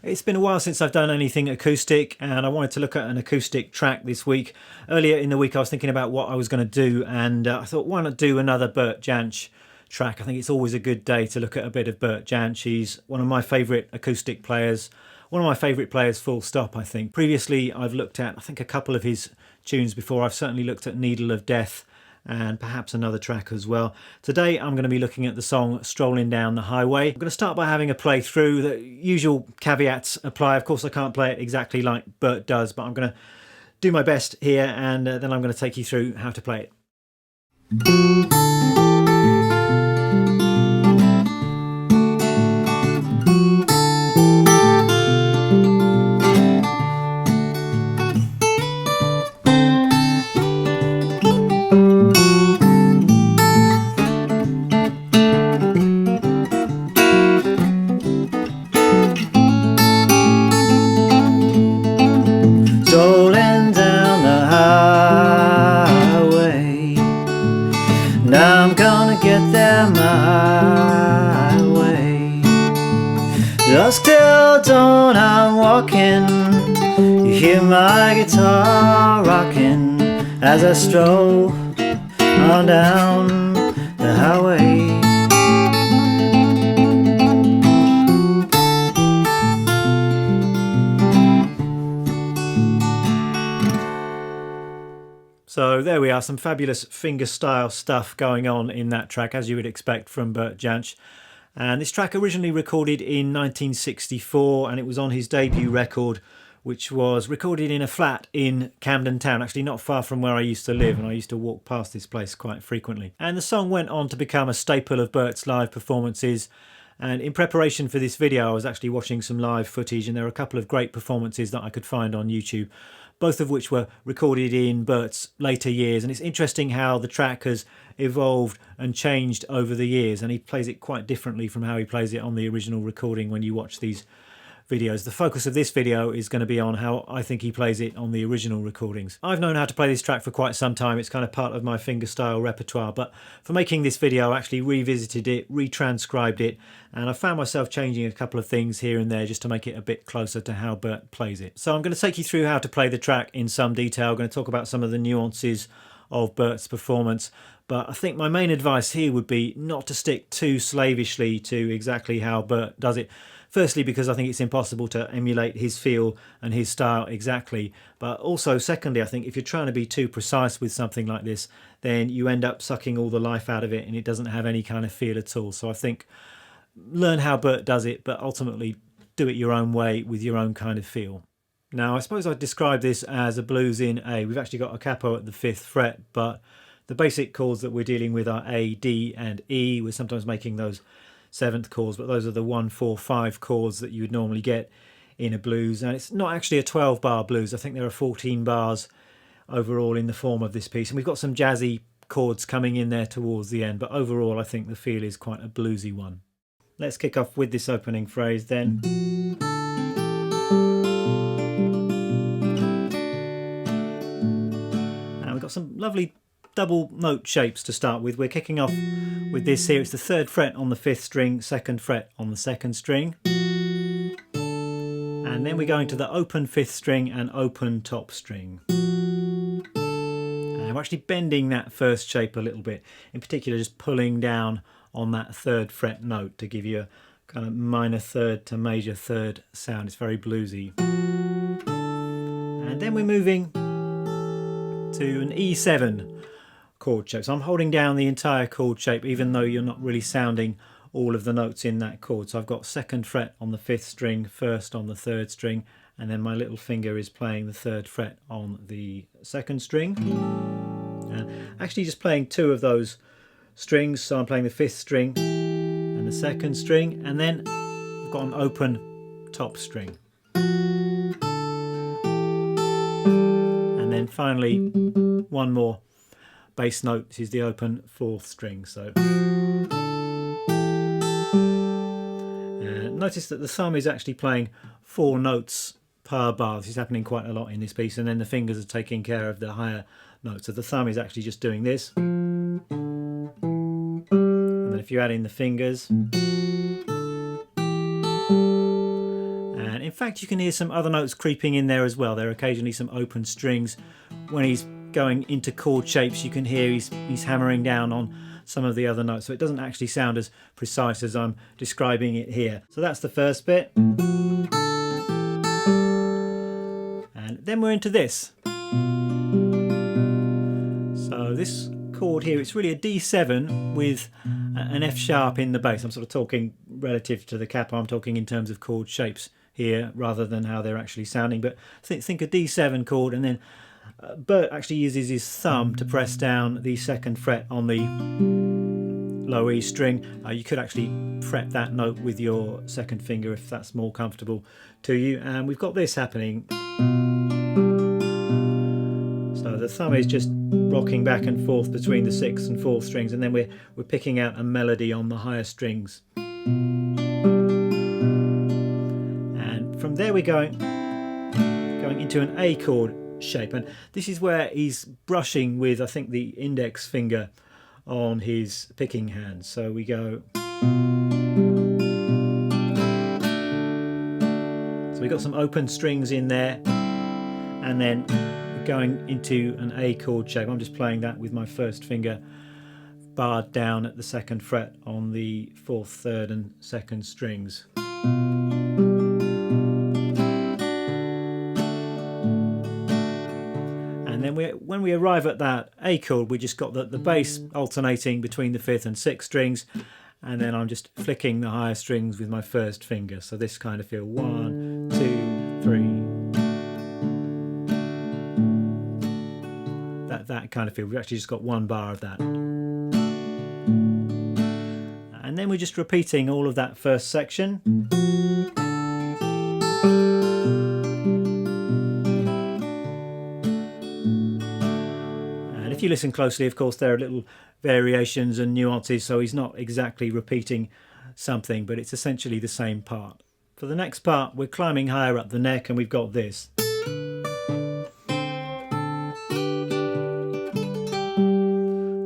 It's been a while since I've done anything acoustic, and I wanted to look at an acoustic track this week. Earlier in the week I was thinking about what I was going to do, and I thought, why not do another Bert Jansch track? I think it's always a good day to look at a bit of Bert Jansch. He's one of my favourite acoustic players, one of my favourite players full stop, I think. Previously I've looked at, I think, a couple of his tunes before. I've certainly looked at Needle of Death and perhaps another track as well. Today I'm going to be looking at the song Strolling Down the Highway. I'm going to start by having a play through. The usual caveats apply. Of course I can't play it exactly like Bert does, but I'm going to do my best here, and then I'm going to take you through how to play it. Strolling down the highway, now I'm gonna get there my way. Dusk till dawn I'm walking, you hear my guitar rocking as I stroll on down the highway. So there we are, some fabulous fingerstyle stuff going on in that track, as you would expect from Bert Jansch. And this track originally recorded in 1964, and it was on his debut record, which was recorded in a flat in Camden Town, actually not far from where I used to live, and I used to walk past this place quite frequently. And the song went on to become a staple of Bert's live performances. And in preparation for this video I was actually watching some live footage, and there are a couple of great performances that I could find on YouTube, both of which were recorded in Bert's later years. And it's interesting how the track has evolved and changed over the years, and he plays it quite differently from how he plays it on the original recording when you watch these videos. The focus of this video is going to be on how I think he plays it on the original recordings. I've known how to play this track for quite some time. It's kind of part of my fingerstyle repertoire, but for making this video I actually revisited it, retranscribed it, and I found myself changing a couple of things here and there just to make it a bit closer to how Bert plays it. So I'm going to take you through how to play the track in some detail. I'm going to talk about some of the nuances of Bert's performance, but I think my main advice here would be not to stick too slavishly to exactly how Bert does it. Firstly, because I think it's impossible to emulate his feel and his style exactly. But also, secondly, I think if you're trying to be too precise with something like this, then you end up sucking all the life out of it and it doesn't have any kind of feel at all. So I think learn how Bert does it, but ultimately do it your own way with your own kind of feel. Now, I suppose I'd describe this as a blues in A. We've actually got a capo at the 5th fret, but the basic chords that we're dealing with are A, D and E. We're sometimes making those 7th chords, but those are the 1, 4, 5 chords that you would normally get in a blues. And it's not actually a 12-bar blues. I think there are 14 bars overall in the form of this piece, and we've got some jazzy chords coming in there towards the end, but overall I think the feel is quite a bluesy one. Let's kick off with this opening phrase then. And we've got some lovely double note shapes to start with. We're kicking off with this here. It's the 3rd fret on the 5th string, 2nd fret on the 2nd string, and then we're going to the open 5th string and open top string, and we're actually bending that first shape a little bit, in particular just pulling down on that 3rd fret note to give you a kind of minor 3rd to major 3rd sound. It's very bluesy. And then we're moving to an E7 chord shape. So I'm holding down the entire chord shape even though you're not really sounding all of the notes in that chord. So I've got 2nd fret on the 5th string, 1st on the 3rd string, and then my little finger is playing the 3rd fret on the 2nd string. Actually just playing 2 of those strings, so I'm playing the 5th string and the 2nd string, and then I've got an open top string. And then finally one more bass note. This is the open 4th string. So notice that the thumb is actually playing 4 notes per bar. This is happening quite a lot in this piece, and then the fingers are taking care of the higher notes. So the thumb is actually just doing this, and then if you add in the fingers, and in fact, you can hear some other notes creeping in there as well. There are occasionally some open strings. When he's going into chord shapes, you can hear he's hammering down on some of the other notes, so it doesn't actually sound as precise as I'm describing it here. So that's the first bit. And then we're into this. So this chord here, it's really a D7 with an F sharp in the bass. I'm sort of talking relative to the capo, I'm talking in terms of chord shapes here rather than how they're actually sounding, but think a D7 chord, and then Bert actually uses his thumb to press down the second fret on the low E string. You could actually fret that note with your second finger if that's more comfortable to you. And we've got this happening. So the thumb is just rocking back and forth between the 6th and 4th strings, and then we're picking out a melody on the higher strings. And from there we're going into an A chord shape, and this is where he's brushing with, I think, the index finger on his picking hand. So we go, so we've got some open strings in there, and then we're going into an A chord shape. I'm just playing that with my first finger barred down at the 2nd fret on the 4th, 3rd and 2nd strings. And then when we arrive at that A chord, we just got the bass alternating between the 5th and 6th strings, and then I'm just flicking the higher strings with my first finger. So this kind of feel 1, 2, 3. That kind of feel. We've actually just got one bar of that. And then we're just repeating all of that first section. If you listen closely, of course, there are little variations and nuances, so he's not exactly repeating something, but it's essentially the same part. For the next part, we're climbing higher up the neck, and we've got this.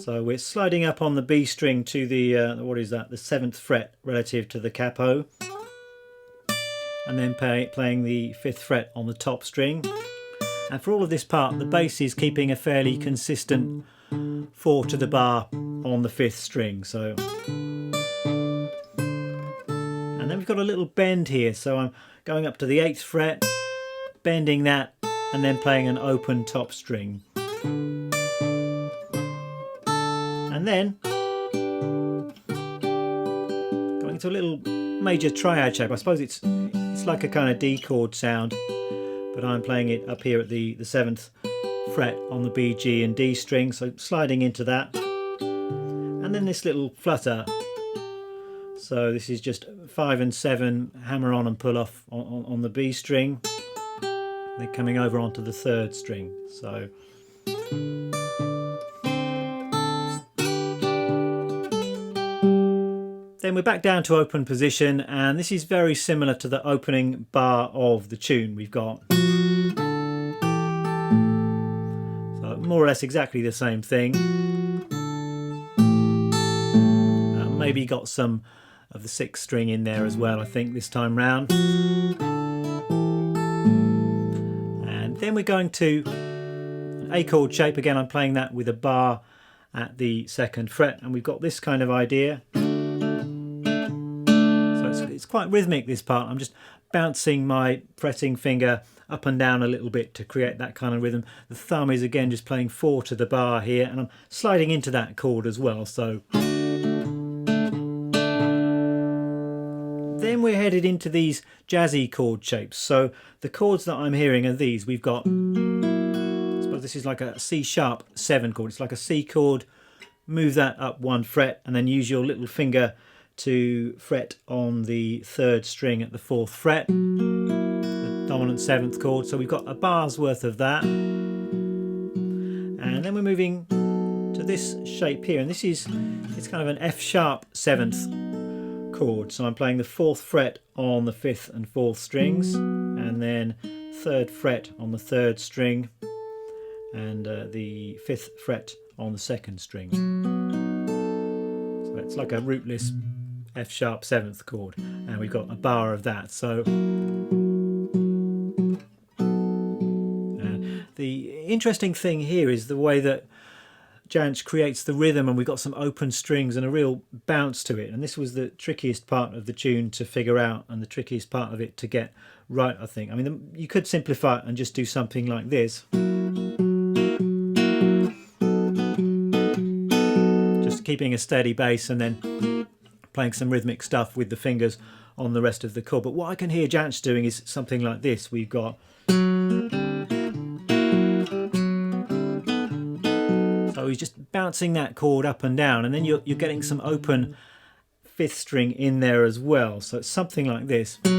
So we're sliding up on the B string to the, what is that, the 7th fret relative to the capo, and then playing the 5th fret on the top string. And for all of this part, the bass is keeping a fairly consistent 4 to the bar on the 5th string. So, and then we've got a little bend here. So I'm going up to the 8th fret, bending that, and then playing an open top string. And then going to a little major triad shape. I suppose it's like a kind of D chord sound, but I'm playing it up here at the 7th fret on the B, G and D string, so sliding into that. And then this little flutter. So this is just 5 and 7, hammer on and pull off on the B string. Then coming over onto the 3rd string. So then we're back down to open position, and this is very similar to the opening bar of the tune. We've got more or less exactly the same thing. Maybe got some of the 6th string in there as well, I think, this time round. And then we're going to an A chord shape. Again, I'm playing that with a bar at the 2nd fret, and we've got this kind of idea. So it's quite rhythmic, this part. I'm just bouncing my fretting finger up and down a little bit to create that kind of rhythm. The thumb is again just playing 4 to the bar here, and I'm sliding into that chord as well. So then we're headed into these jazzy chord shapes. So the chords that I'm hearing are these. We've got, I suppose this is like a C sharp 7 chord. It's like a C chord, move that up 1 fret, and then use your little finger to fret on the 3rd string at the 4th fret, the dominant 7th chord. So we've got a bar's worth of that. And then we're moving to this shape here, and this is, it's kind of an F sharp 7th chord. So I'm playing the 4th fret on the 5th and 4th strings, and then 3rd fret on the 3rd string, and the 5th fret on the 2nd string. So it's like a rootless F sharp 7th chord, and we've got a bar of that. So interesting thing here is the way that Jansch creates the rhythm, and we've got some open strings and a real bounce to it. And this was the trickiest part of the tune to figure out, and the trickiest part of it to get right, I think. I mean, you could simplify it and just do something like this. Just keeping a steady bass and then playing some rhythmic stuff with the fingers on the rest of the chord. But what I can hear Jansch doing is something like this. We've got... So he's just bouncing that chord up and down, and then you're getting some open fifth string in there as well. So it's something like this. So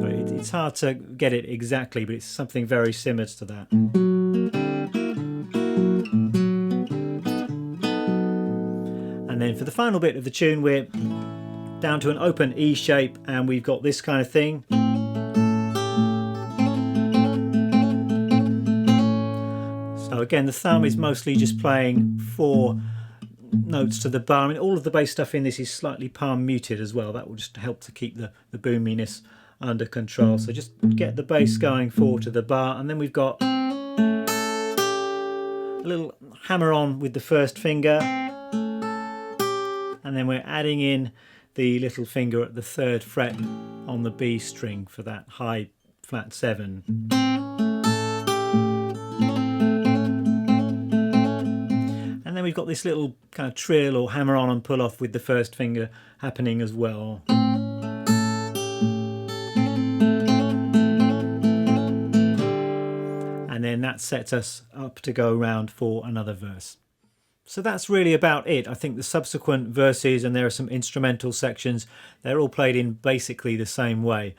it's hard to get it exactly, but it's something very similar to that. And then for the final bit of the tune, we're down to an open E shape, and we've got this kind of thing. So again, the thumb is mostly just playing 4 notes to the bar. I mean, all of the bass stuff in this is slightly palm muted as well. That will just help to keep the boominess under control. So just get the bass going 4 to the bar, and then we've got a little hammer on with the first finger, and then we're adding in the little finger at the 3rd fret on the B string for that high flat 7. And then we've got this little kind of trill or hammer on and pull off with the first finger happening as well. And then that sets us up to go round for another verse. So that's really about it. I think the subsequent verses, and there are some instrumental sections, they're all played in basically the same way.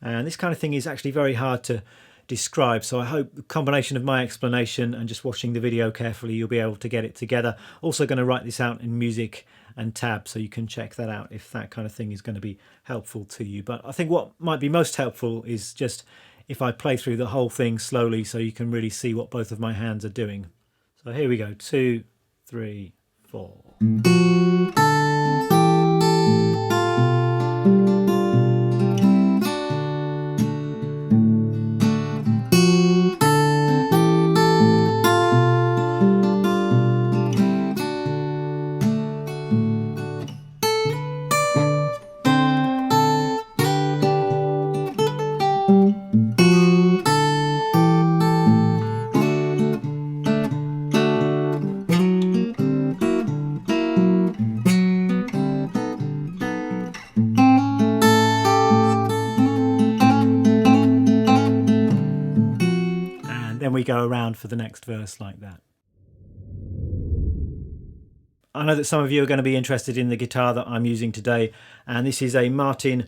And this kind of thing is actually very hard to describe, so I hope the combination of my explanation and just watching the video carefully, you'll be able to get it together. Also going to write this out in music and tab, so you can check that out if that kind of thing is going to be helpful to you. But I think what might be most helpful is just if I play through the whole thing slowly, so you can really see what both of my hands are doing. So here we go, 2, 3, 4. Then we go around for the next verse like that. I know that some of you are going to be interested in the guitar that I'm using today, and this is a Martin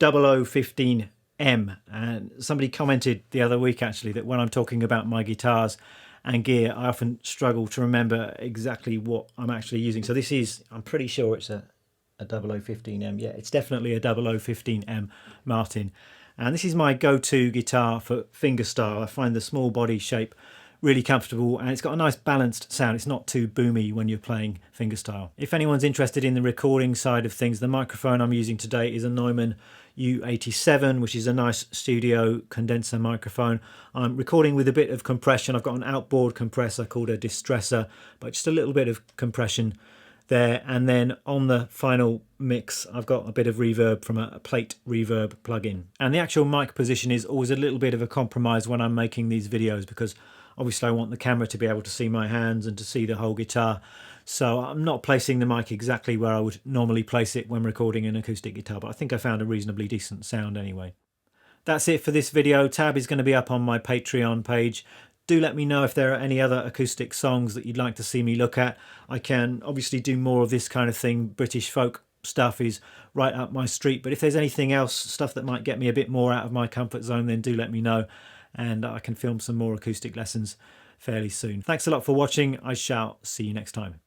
0015M. And somebody commented the other week actually that when I'm talking about my guitars and gear, I often struggle to remember exactly what I'm actually using. So this is, I'm pretty sure it's a 0015M. Yeah, it's definitely a 0015M Martin. And this is my go-to guitar for fingerstyle. I find the small body shape really comfortable, and it's got a nice balanced sound. It's not too boomy when you're playing fingerstyle. If anyone's interested in the recording side of things, the microphone I'm using today is a Neumann U87, which is a nice studio condenser microphone. I'm recording with a bit of compression. I've got an outboard compressor called a distressor, but just a little bit of compression there. And then on the final mix, I've got a bit of reverb from a plate reverb plugin. And the actual mic position is always a little bit of a compromise when I'm making these videos, because obviously I want the camera to be able to see my hands and to see the whole guitar. So I'm not placing the mic exactly where I would normally place it when recording an acoustic guitar, but I think I found a reasonably decent sound anyway. That's it for this video. Tab is going to be up on my Patreon page. Do let me know if there are any other acoustic songs that you'd like to see me look at. I can obviously do more of this kind of thing. British folk stuff is right up my street, but if there's anything else, stuff that might get me a bit more out of my comfort zone, then do let me know, and I can film some more acoustic lessons fairly soon. Thanks a lot for watching. I shall see you next time.